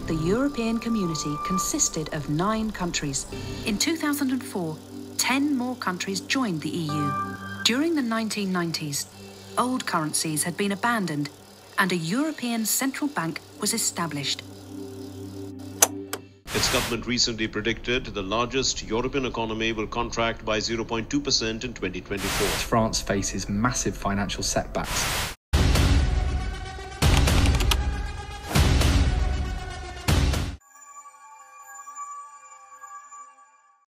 the European community consisted of 9 countries. In 2004, 10 more countries joined the EU. During the 1990s, old currencies had been abandoned and a European central bank was established. Its government recently predicted the largest European economy will contract by 0.2% in 2024. France faces massive financial setbacks.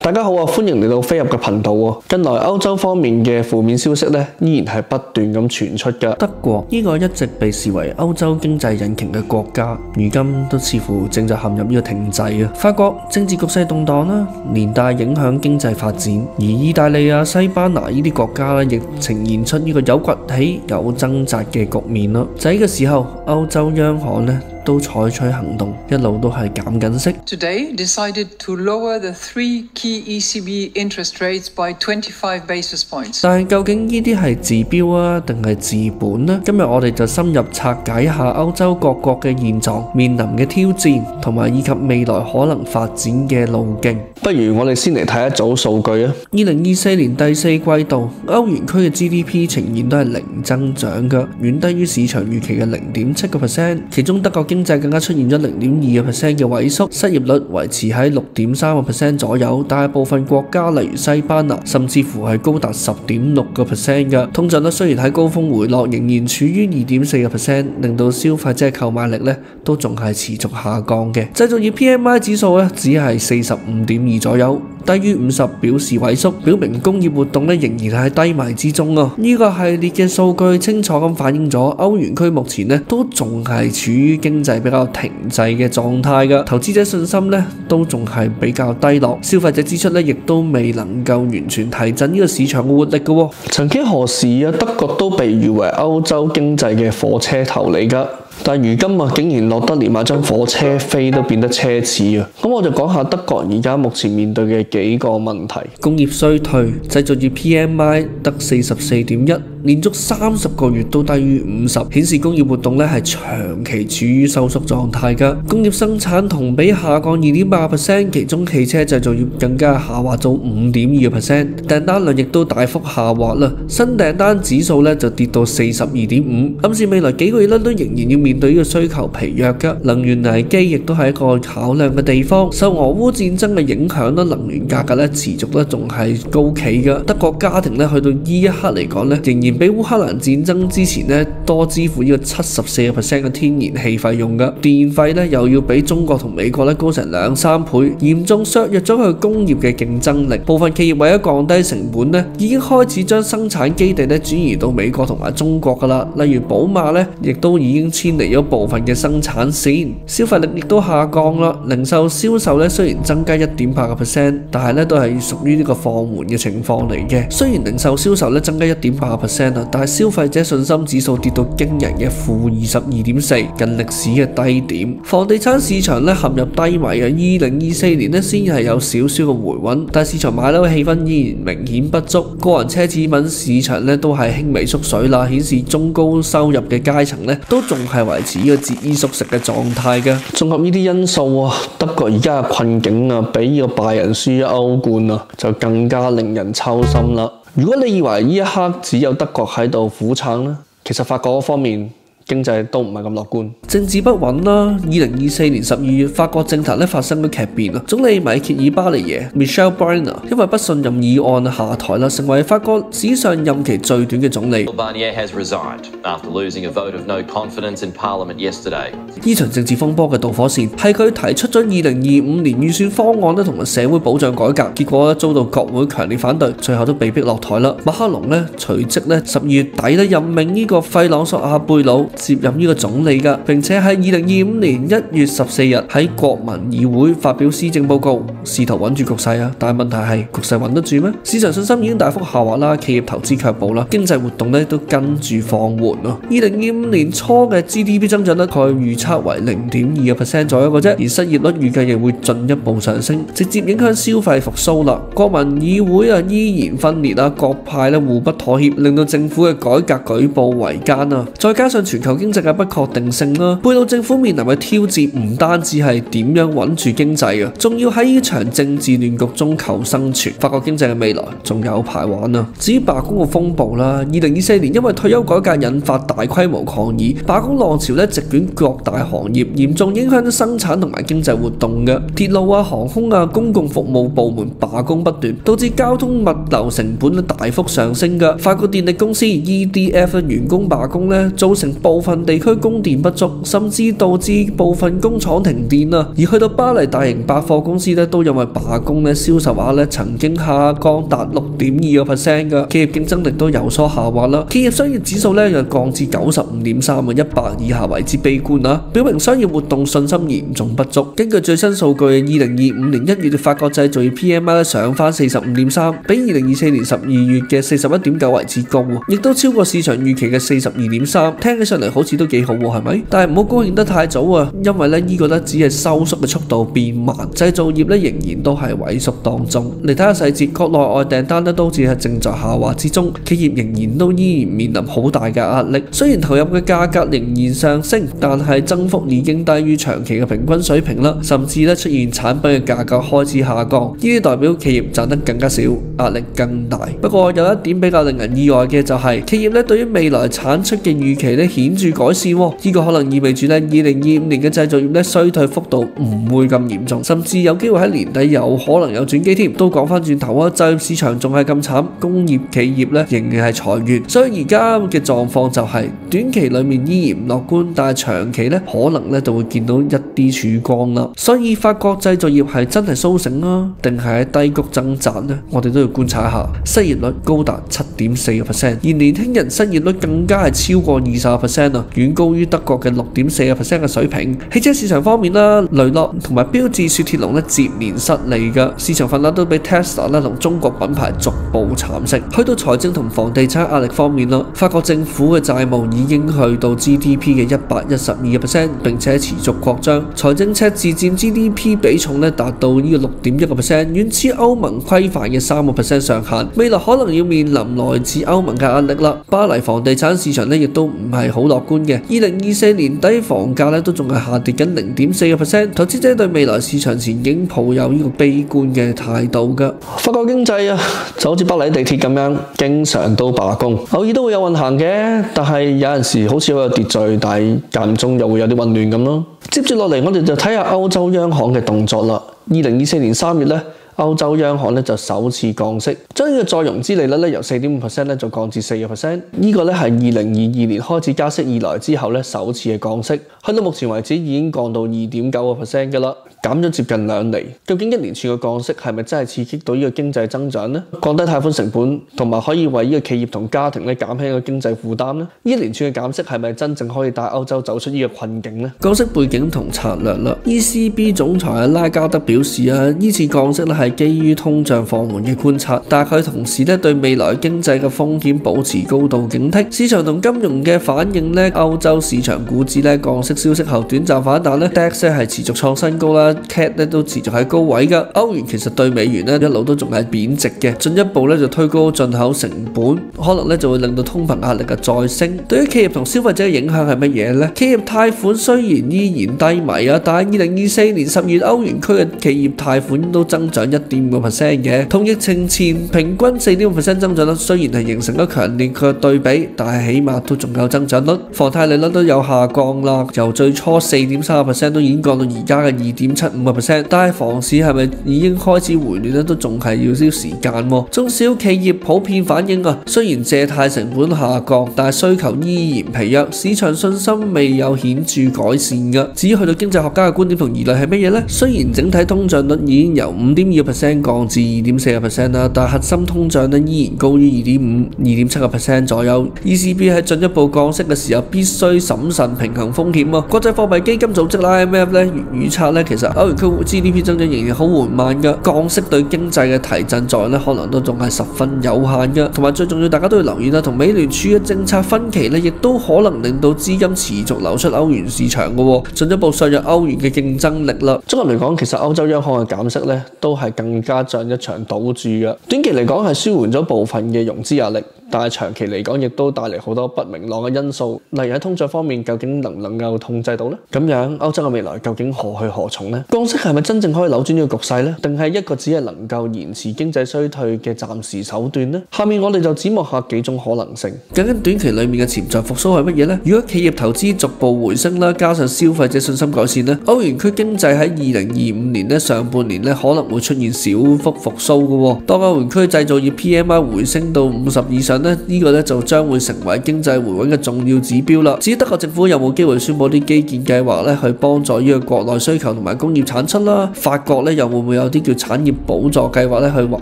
大家好啊，歡迎嚟到飛入嘅頻道喎。近來歐洲方面嘅負面消息咧，依然係不斷咁傳出㗎。德國呢個一直被視為歐洲經濟引擎嘅國家，如今都似乎正在陷入呢個停滯啊。法國政治局勢動盪啦，連帶影響經濟發展，而意大利啊、西班牙呢啲國家咧，亦呈現出呢個有崛起有掙扎嘅局面咯。就喺呢個時候，歐洲央行咧都採取行動，一路都係減緊息。Today decided to lower the 3 key ECB interest rates by 25 basis points。但係究竟呢啲係治標啊，定係治本呢？今日我哋就深入拆解一下歐洲各國嘅現狀、面臨嘅挑戰，同埋以及未來可能發展嘅路徑。不如我哋先嚟睇一組數據啊。2024年第4季度，歐元區嘅 GDP 呈現都係零增長㗎，遠低於市場預期嘅0.7%。其中德國經濟更加出現咗0.2% 嘅萎縮，失業率維持喺6.3% 左右。但係部分國家例如西班牙，甚至乎係高達10.6% 嘅。通脹率雖然喺高峰回落，仍然處於2.4%，令到消費者購買力咧都仲係持續下降嘅。製造業 PMI 指數咧只係45.2左右，低於50表示萎縮，表明工業活動咧仍然係低迷之中啊！呢個系列嘅數據清楚咁反映咗歐元區目前咧都仲係處於經濟比較停滯嘅狀態㗎，投資者信心咧都仲係比較低落，消費者支出咧亦都未能夠完全提振呢個市場嘅活力㗎喎。曾幾何時啊，德國都被譽為歐洲經濟嘅火車頭嚟㗎。但如今啊，竟然落得連買張火車飛都變得奢侈啊！咁我就講下德國而家目前面對嘅幾個問題：工業衰退，製造業 PMI 得44.1，連續30個月都低於50，顯示工業活動咧係長期處於收縮狀態㗎。工業生產同比下降2.8%，其中汽車製造業更加下滑咗5.2%，訂單量亦都大幅下滑啦。新訂單指數咧就跌到42.5，暗示未來幾個月咧都仍然要面對呢個需求疲弱嘅能源危機，亦都係一個考量嘅地方。受俄烏戰爭嘅影響咧，能源價格咧持續咧仲係高企嘅。德國家庭咧去到呢一刻嚟講咧，仍然比烏克蘭戰爭之前咧多支付呢個74% 嘅天然氣費用嘅，電費咧又要比中國同美國咧高成2-3倍，嚴重削弱咗佢工業嘅競爭力。部分企業為咗降低成本咧，已經開始將生產基地咧轉移到美國同埋中國㗎啦。例如寶馬咧，亦都已經遷離咗部分嘅生產線，消費力亦都下降啦。零售銷售咧雖然增加1.8%，但係咧都係屬於呢個放緩嘅情況嚟嘅。雖然零售銷售咧增加1.8%啊，但係消費者信心指數跌到驚人嘅-22.4，近歷史嘅低點。房地產市場咧陷入低迷啊，2024年咧先係有少少嘅回穩，但係市場買樓嘅氣氛依然明顯不足。個人奢侈品市場咧都係輕微縮水啦，顯示中高收入嘅階層咧都仲係維持呢個節衣縮食嘅狀態嘅。綜合呢啲因素啊，德國而家嘅困境啊，比呢個拜仁輸歐冠啊，就更加令人抽心啦。如果你以為呢一刻只有德國喺度苦撐咧，其實法國嗰方面經濟都唔係咁樂觀，政治不穩啦。2024年12月，法國政壇咧發生咗劇變啊！總理米歇爾巴尼耶 Michel Barnier 因為不信任議案下台啦，成為法國史上任期最短嘅總理。Barnier has resigned after losing a vote of no confidence in Parliament yesterday。呢場政治風波嘅導火線係佢提出咗2025年預算方案咧，同埋社會保障改革，結果遭到國會強烈反對，最後都被逼落台啦。馬克龍咧隨即咧12月底咧任命呢個費朗索亞貝魯接任呢個總理㗎，並且喺2025年1月14日喺國民議會發表施政報告，試圖穩住局勢啊！但係問題係局勢穩得住咩？市場信心已經大幅下滑啦，企業投資卻步啦，經濟活動咧都跟住放緩咯。2025年初嘅 GDP 增長率佢預測為0.2% 左右嘅啫，而失業率預計亦會進一步上升，直接影響消費復甦啦。國民議會啊依然分裂啊，各派咧互不妥協，令到政府嘅改革舉步維艱啊！再加上全全球經濟嘅不確定性啦。貝魯政府面臨嘅挑戰唔單止係點樣穩住經濟啊，仲要喺呢場政治亂局中求生存。法國經濟嘅未來仲有排玩啊。至於罷工嘅風暴啦，2024年因為退休改革引發大規模抗議，罷工浪潮席捲各大行業，嚴重影響咗生產同埋經濟活動嘅。鐵路啊、航空啊、公共服務部門罷工不斷，導致交通物流成本大幅上升嘅。法國電力公司 EDF 員工罷工造成部分地區供電不足，甚至導致部分工廠停電啊。而去到巴黎大型百貨公司都因為罷工銷售額曾經下降達 6.2% 嘅，企業競爭力都有所下滑啦。企業商業指數又降至 95.3 啊，100以下為之悲觀啊，表明商業活動信心嚴重不足。根據最新數據，2025年1月嘅法國製造業 PMI 上翻 45.3， 比2024年12月嘅 41.9 為之高，亦都超過市場預期嘅 42.3， 聽起上嚟好似都幾好喎，係咪？但係唔好高興得太早啊，因為呢個只係收縮嘅速度變慢，製造業仍然都係萎縮當中。嚟睇下細節，國內外訂單都好似係正在下滑之中，企業仍然都依然面臨好大嘅壓力。雖然投入嘅價格仍然上升，但係增幅已經低於長期嘅平均水平啦，甚至出現產品嘅價格開始下降，呢啲代表企業賺得更加少，壓力更大。不過有一點比較令人意外嘅就係，企業對於未來產出嘅預期顯著改善，呢個可能意味住2025年嘅製造業衰退幅度唔會咁嚴重，甚至有機會喺年底有可能有轉機添。都講翻轉頭啊，就業市場仲係咁慘，工業企業仍然係裁員，所以而家嘅狀況就係短期裡面依然唔樂觀，但係長期可能就會見到一啲曙光啦。所以法國製造業係真係甦醒啊，定係喺低谷掙扎呢？我哋都要觀察一下。失業率高達 7.4%， 而年輕人失業率更加係超過 20% 啊，遠高於德國嘅 6.4% 嘅水平。汽車市場方面啦，雷諾同埋標致雪鐵龍接連失利嘅市場份額都俾 Tesla 同中國品牌逐步蠶食。去到財政同房地產壓力方面啦，法國政府嘅債務已經去到 GDP 嘅 112%， 並且持續擴張，財政赤字佔 GDP 比重達到呢個 6.1%， 遠超歐盟規範嘅 3% 上限。未來可能要面臨來自歐盟嘅壓力啦。巴黎房地產市場亦都唔係好樂觀嘅，2024年底房價都仲係下跌緊 0.4%， 投資者對未來市場前景抱有呢個悲觀嘅態度㗎。法國經濟就好似巴黎地鐵咁樣，經常都罷工，偶爾都會有運行嘅，但係有陣時好似好有秩序，但係間唔中又會有啲混亂咁咯。接住落嚟，我哋就睇下歐洲央行嘅動作啦。2024年3月歐洲央行就首次降息，將呢個再融資利率由 4.5% 就降至 4%。呢個係2022年開始加息以來之後首次嘅降息，去到目前為止已經降到 2.9% 㗎啦，減咗接近2厘。究竟一連串嘅降息係咪真係刺激到呢個經濟增長呢？降低貸款成本同埋可以為呢個企業同家庭減輕個經濟負擔呢？呢一連串嘅減息係咪真正可以帶歐洲走出呢個困境呢？降息背景同策略啦。ECB 總裁拉加德表示呢次降息係基於通脹放緩嘅觀察，但佢同時對未來經濟嘅風險保持高度警惕。市場同金融嘅反應歐洲市場股指降息消息後短暫反彈，DAX 係持續創新高啦，CAC 都持續喺高位㗎。歐元其實對美元一路都仲係貶值嘅，進一步就推高進口成本，可能就會令到通膨壓力再升。對於企業同消費者嘅影響係乜嘢呢？企業貸款雖然依然低迷但係2024年10月歐元區嘅企業貸款都增長1.5% 嘅，同疫情前平均 4.5% 增長率雖然係形成咗強烈嘅對比，但係起碼都仲有增長率。房貸利率都有下降啦，由最初 4.3% 都已經降到而家嘅 2.75%。但係房市係咪已經開始回暖都仲係要少時間喎。中小企業普遍反映雖然借貸成本下降，但係需求依然疲弱，市場信心未有顯著改善嘅。至於去到經濟學家嘅觀點同疑慮係乜嘢呢？雖然整體通脹率已經由 5.2% 降至 2.4% 啦，但核心通脹依然高於 2.5%、2.7% 左右。ECB 喺進一步降息嘅時候必須審慎平衡風險喎。國際貨幣基金組織 IMF 預測其實歐元區 GDP 增長仍然好緩慢嘅，降息對經濟嘅提振作用可能都仲係十分有限嘅。同埋最重要，大家都要留意啦，同美聯儲嘅政策分歧亦都可能令到資金持續流出歐元市場嘅，進一步削弱歐元嘅競爭力啦。綜合嚟講，其實歐洲央行嘅減息都係更加像一場賭注嘅。短期嚟講係舒緩咗部分嘅融資壓力，但係長期嚟講亦都帶嚟好多不明朗嘅因素，例如喺通脹方面究竟能唔能夠控制到呢？咁樣歐洲嘅未來究竟何去何從呢？降息係咪真正可以扭轉呢個局勢呢？定係一個只係能夠延遲經濟衰退嘅暫時手段呢？下面我哋就展望下幾種可能性。究竟短期裡面嘅潛在復甦係乜嘢呢？如果企業投資逐步回升啦，加上消費者信心改善呢，歐元區經濟喺2025年上半年可能會出現小幅復甦嘅。當歐元區製造業 PMI 回升到50以上呢，呢個就將會成為經濟回穩嘅重要指標啦。至於德國政府有冇機會宣佈啲基建計劃去幫助呢個國內需求同埋工業產出啦？法國又會唔會有啲叫產業補助計劃去挽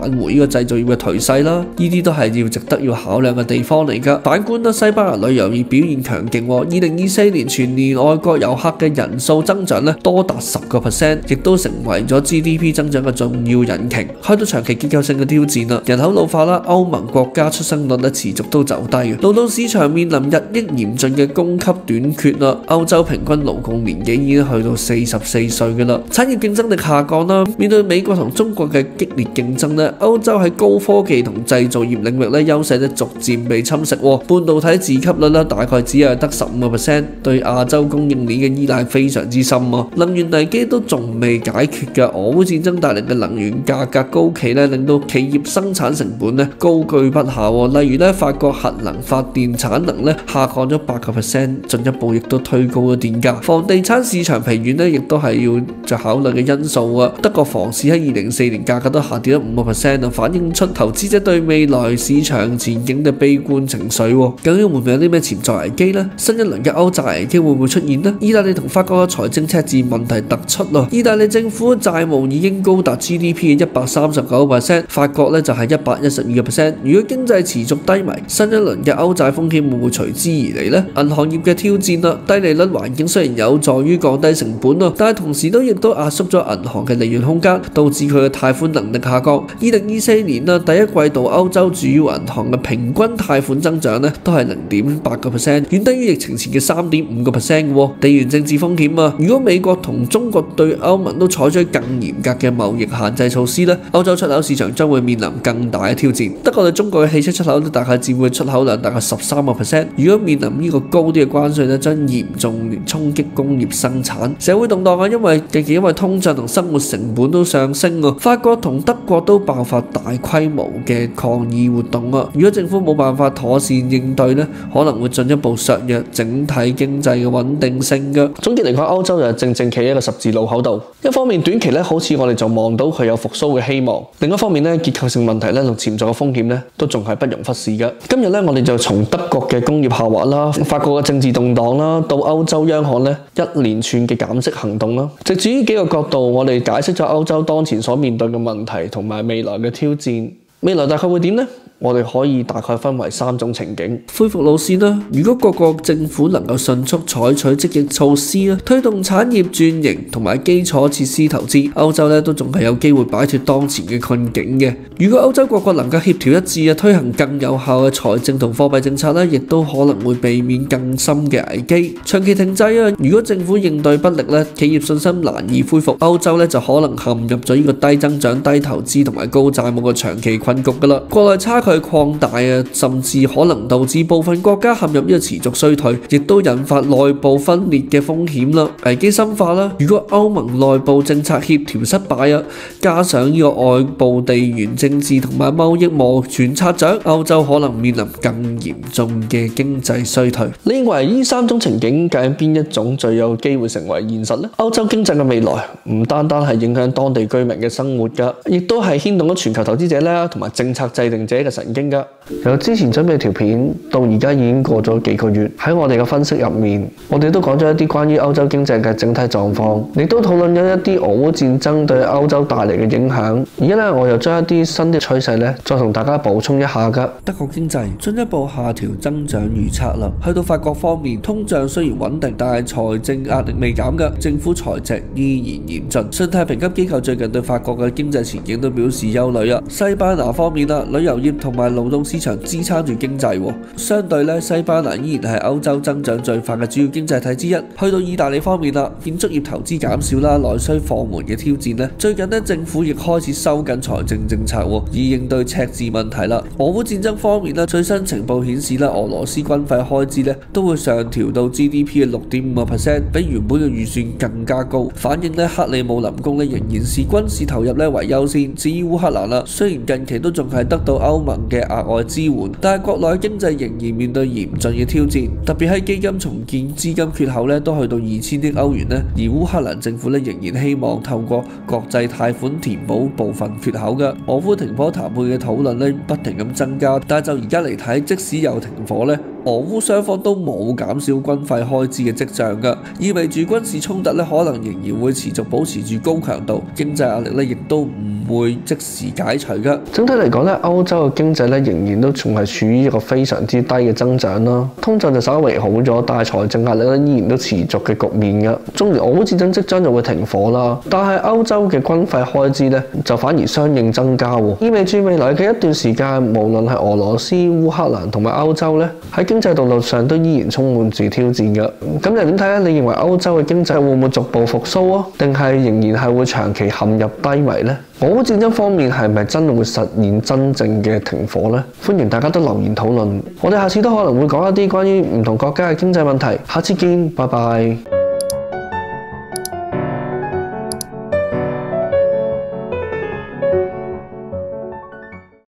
回呢個製造業嘅頹勢啦？呢啲都係要值得要考量嘅地方嚟㗎。反觀西班牙旅遊業表現強勁，2024年全年外國遊客嘅人數增長多達10%，亦都成為咗 GDP 增長嘅重要引擎。開到長期結構性嘅挑戰啦，人口老化啦，歐盟國家出生率持續都走低，勞動市場面臨日益嚴峻嘅供給短缺啦。歐洲平均勞工年紀已經去到44歲嘅啦，產業競爭力下降啦。面對美國同中國嘅激烈競爭咧，歐洲喺高科技同製造業領域優勢逐漸被侵蝕。半導體自給率大概只係得15%，對亞洲供應鏈嘅依賴非常之深。能源危機都仲未解決嘅，俄烏戰爭帶嚟嘅能源價格高企令到企業生產成本高居不下。例如法國核能發電產能下降咗8%，進一步亦都推高咗電價。房地產市場疲軟亦都係要考慮嘅因素啊。德國房市喺2024年價格都下跌咗5%，反映出投資者對未來市場前景嘅悲觀情緒。究竟會唔會有啲咩潛在危機呢？新一輪嘅歐債危機會唔會出現呢？意大利同法國嘅財政赤字問題突出咯。意大利政府債務已經高達 GDP 嘅139%，法國就係112%。如果經濟持續低迷，新一輪嘅歐債風險會唔會隨之而嚟呢？銀行業嘅挑戰啦，低利率環境雖然有助於降低成本咯，但係同時亦都壓縮咗銀行嘅利潤空間，導致佢嘅貸款能力下降。2024年第一季度歐洲主要銀行嘅平均貸款增長都係0.8%，遠低於疫情前嘅3.5%嘅。地緣政治風險啊，如果美國同中國對歐盟都採取更嚴格嘅貿易限制措施歐洲出口市場將會面臨更大嘅挑戰。德國對中國嘅汽車出口大概佔佢出口量大概13%，如果面臨呢個高啲嘅關稅將嚴重衝擊工業生產。社會動盪因為通脹同生活成本都上升啊，法國同德國都爆發大規模嘅抗議活動啊。如果政府冇辦法妥善應對可能會進一步削弱整體經濟嘅穩定性嘅。總結嚟講，歐洲就正正企喺一個十字路口度。一方面短期好似我哋就望到佢有復甦嘅希望，另一方面結構性問題同潛在嘅風險都仲係不容忽視嘅。今日我哋就從德國嘅工業下滑啦、法國嘅政治動盪啦，到歐洲央行一連串嘅減息行動啦，藉住呢幾個角度，我哋解釋咗歐洲當前所面對嘅問題同埋未來嘅挑戰。未來大概會點呢？我哋可以大概分為3種情景。恢復路線啦，如果各國政府能夠迅速採取積極措施推動產業轉型同埋基礎設施投資，歐洲都仲係有機會擺脫當前嘅困境嘅。如果歐洲各國能夠協調一致推行更有效嘅財政同貨幣政策亦都可能會避免更深嘅危機。長期停滯如果政府應對不力企業信心難以恢復，歐洲就可能陷入咗呢個低增長、低投資同埋高債務嘅長期困局㗎啦。國內差距擴大甚至可能導致部分國家陷入呢個持續衰退，亦都引發內部分裂嘅風險啦。危機深化啦，如果歐盟內部政策協調失敗加上呢個外部地緣政治同埋貿易摩拳擦掌，歐洲可能面臨更嚴重嘅經濟衰退。你認為呢3種情景究竟邊一種最有機會成為現實呢？歐洲經濟嘅未來唔單單係影響當地居民嘅生活㗎，亦都係牽動咗全球投資者同埋政策制定者嘅神經㗎。由之前準備條片到而家已經過咗幾個月，喺我哋嘅分析入面，我哋都講咗一啲關於歐洲經濟嘅整體狀況，亦都討論咗一啲俄烏戰爭對歐洲帶嚟嘅影響。而家我又將一啲新嘅趨勢再同大家補充一下㗎。德國經濟進一步下調增長預測啦。去到法國方面，通脹雖然穩定，但係財政壓力未減㗎，政府財赤依然嚴峻。信貸評級機構最近對法國嘅經濟前景都表示憂慮啊。西班牙方面旅遊業同同埋勞動市場支撐住經濟。相對咧，西班牙依然係歐洲增長最快嘅主要經濟體之一。去到意大利方面啦，建築業投資減少啦，內需放緩嘅挑戰咧，最近咧政府亦開始收緊財政政策，以應對赤字問題啦。俄烏戰爭方面咧，最新情報顯示咧，俄羅斯軍費開支咧都會上調到 GDP 嘅6.5%，比原本嘅預算更加高，反映咧克里姆林宮咧仍然視軍事投入咧為優先。至於烏克蘭啦，雖然近期都仲係得到歐盟嘅額外支援，但係國內經濟仍然面對嚴峻嘅挑戰，特別係基金重建資金缺口咧都去到2000億歐元咧，而烏克蘭政府咧仍然希望透過國際貸款填補部分缺口嘅。俄烏停火談判嘅討論咧不停咁增加，但係就而家嚟睇，即使有停火咧，俄烏雙方都冇減少軍費開支嘅跡象㗎，意味住軍事衝突咧可能仍然會持續保持住高強度，經濟壓力咧亦都唔會即時解除㗎。整體嚟講咧，歐洲嘅經濟咧仍然都仲係處於一個非常之低嘅增長啦，通脹就稍微好咗，但係財政壓力咧依然都持續嘅局面㗎。縱然俄烏戰爭即將就會停火啦，但係歐洲嘅軍費開支咧就反而相應增加喎，意味住未來嘅一段時間，無論係俄羅斯、烏克蘭同埋歐洲咧喺經濟道路上都依然充滿住挑戰㗎。咁又點睇咧？你認為歐洲嘅經濟會唔會逐步復甦啊？定係仍然係會長期陷入低迷呢？俄烏戰爭方面係咪真會實現真正嘅停火呢？歡迎大家都留言討論。我哋下次都可能會講一啲關於唔同國家嘅經濟問題。下次見，拜拜。